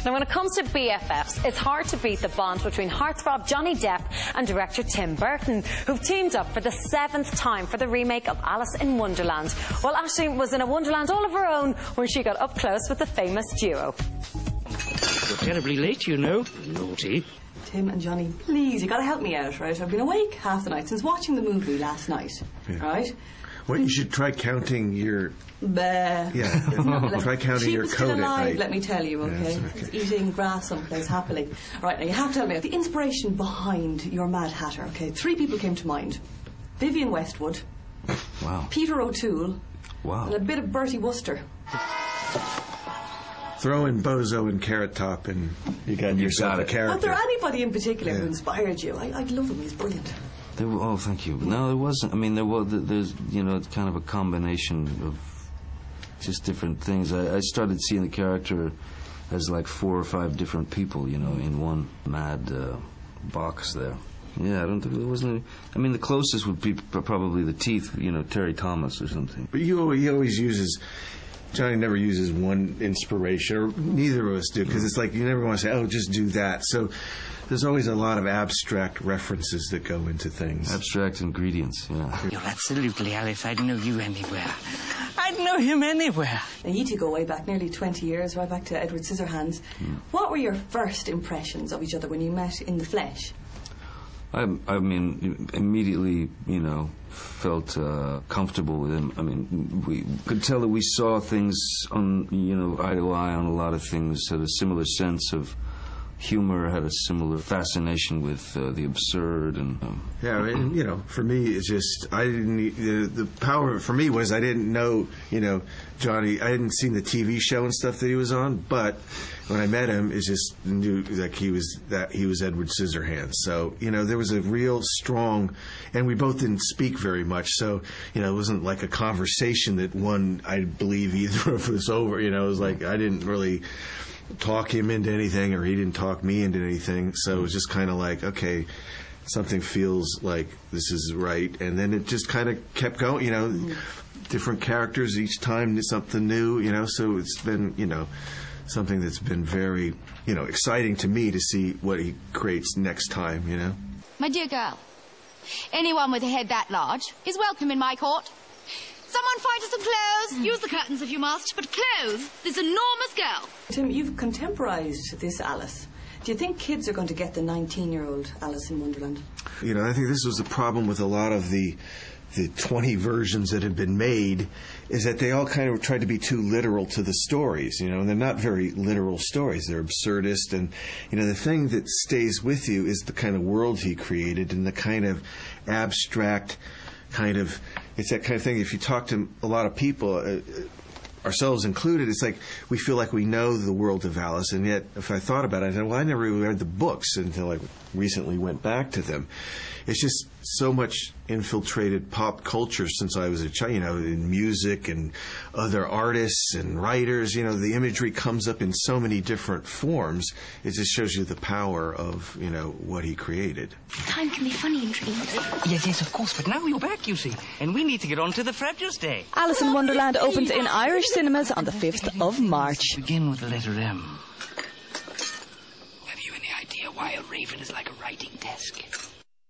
Now, when it comes to BFFs, it's hard to beat the bond between heartthrob Johnny Depp and director Tim Burton, who've teamed up for the 7th time for the remake of Alice in Wonderland, while Ashley was in a Wonderland all of her own where she got up close with the famous duo. You're terribly late, you know. Naughty. Tim and Johnny, please, you gotta help me out, right? I've been awake half the night since watching the movie last night, right? Well, you should try counting your... Yeah, try counting your sheep coat still alive, at night. let me tell you, okay? Yes, okay. It's eating grass someplace happily. Right, now you have to tell me the inspiration behind your Mad Hatter, okay? 3 people came to mind. Vivienne Westwood. Wow. Peter O'Toole. Wow. And a bit of Bertie Wooster. Throw in Bozo and Carrot Top and you got yourself a character. Was there anybody in particular who inspired you? I'd love him, he's brilliant. Oh, thank you. No, there wasn't. I mean, there's, you know, kind of a combination of just different things. I started seeing the character as like 4 or 5 different people, you know, in one mad box there. Yeah, I don't think there wasn't any. I mean, the closest would be probably the Teeth, you know, Terry Thomas or something. But he always uses... Johnny never uses one inspiration, or neither of us do, because it's like you never want to say, oh, just do that. So there's always a lot of abstract references that go into things. Abstract ingredients, yeah. You're absolutely Alice. I'd know you anywhere. I'd know him anywhere. Now, you two go way back, nearly 20 years, right back to Edward Scissorhands. What were your first impressions of each other when you met in the flesh? I mean, immediately, you know, felt comfortable with him. I mean, we could tell that we saw things on, you know, eye to eye on a lot of things, had a similar sense of humor, had a similar fascination with the absurd and... Yeah, I mean, you know, for me, it's just, I didn't, the power for me was I didn't know, you know, Johnny, I hadn't seen the TV show and stuff that he was on, but when I met him, it just knew that he was Edward Scissorhands. So, you know, there was a real strong, and we both didn't speak very much, so, you know, it wasn't like a conversation that I believe either of us over, you know, it was like I didn't really talk him into anything or he didn't talk me into anything, so it was just kind of like, okay, something feels like this is right, and then it just kind of kept going, you know, different characters each time, something new, you know, so it's been, you know, something that's been very, you know, exciting to me to see what he creates next time, you know. My dear girl, anyone with a head that large is welcome in my court. Someone find us some clothes. Use the curtains if you must, but clothes this enormous girl. Tim, you've contemporized this Alice. Do you think kids are going to get the 19-year-old Alice in Wonderland? You know, I think this was the problem with a lot of the 20 versions that have been made, is that they all kind of tried to be too literal to the stories, you know, and they're not very literal stories. They're absurdist, and, you know, the thing that stays with you is the kind of world he created and the kind of abstract kind of, it's that kind of thing, if you talk to a lot of people, ourselves included, it's like we feel like we know the world of Alice, and yet if I thought about it, I said, well, I never really read the books until I recently went back to them. It's just so much infiltrated pop culture since I was a child, you know, in music and other artists and writers, you know, the imagery comes up in so many different forms. It just shows you the power of, you know, what he created. Time can be funny in dreams. Yes, of course, but now you're back, you see, and we need to get on to the Fredger's Day. Alice in Wonderland opens in Irish cinemas on the 5th of March. Begin with the letter M. Have you any idea why a raven is like a writing desk?